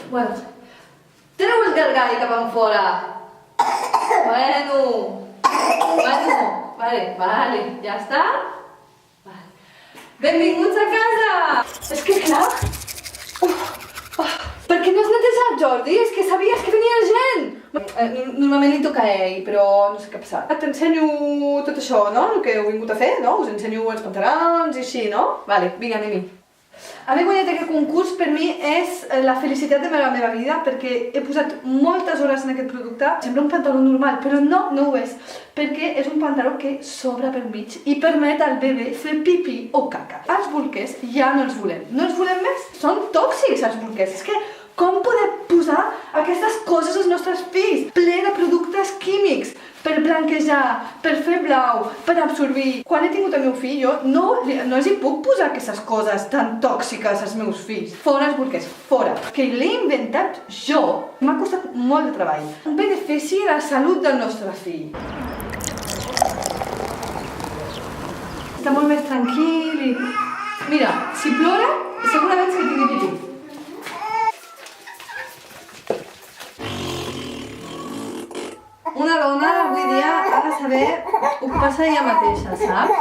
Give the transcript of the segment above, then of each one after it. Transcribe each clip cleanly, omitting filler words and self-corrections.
Bueno, treu el gargall cap enfora. Bueno, vale, ja està? Vale. Benvinguts a casa! És que clar... Per què no has netejat, Jordi? És que sabies que venia gent! Normalment li toca a ell, però no sé què ha passat. T'ensenyo tot això, no? El que heu vingut a fer, no? Us ensenyo els pantalons i així, no? Vale, vinga, anem-hi. Haver guanyat aquest concurs per mi és la felicitat de la meva vida perquè he posat moltes hores en aquest producte. Sembla un pantaló normal, però no ho és, perquè és un pantaló que s'obre pel mig i permet al bebè fer pipí o caca. Els bolquers ja no els volem. No els volem més? Són tòxics els bolquers. És que com podem posar aquestes coses als nostres fills? Ple de productes químics per blanquejar, per fer blau, per absorbir. Quan he tingut el meu fill, jo no els hi puc posar aquestes coses tan tòxiques als meus fills. Fora els bolquers, fora. Que l'he inventat jo. M'ha costat molt de treball. Un benefici a la salut del nostre fill. Està molt més tranquil i... Mira, si plora, segurament és que tingui pipí. Una dona avui dia ha de saber ocupar-se d'ella mateixa, saps?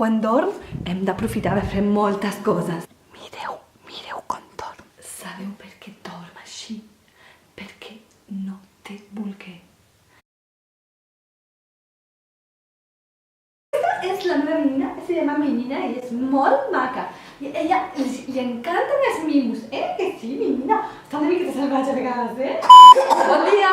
Quan dorm hem d'aprofitar de fer moltes coses. Mireu com dorm. Sabeu per què dorm així? Perquè no té bolquer. Esta és la meva menina, se llama Menina i és molt maca. I a ella li encanten els mimos, que sí, menina? Està una miqueta salvatge a vegades, Bon dia!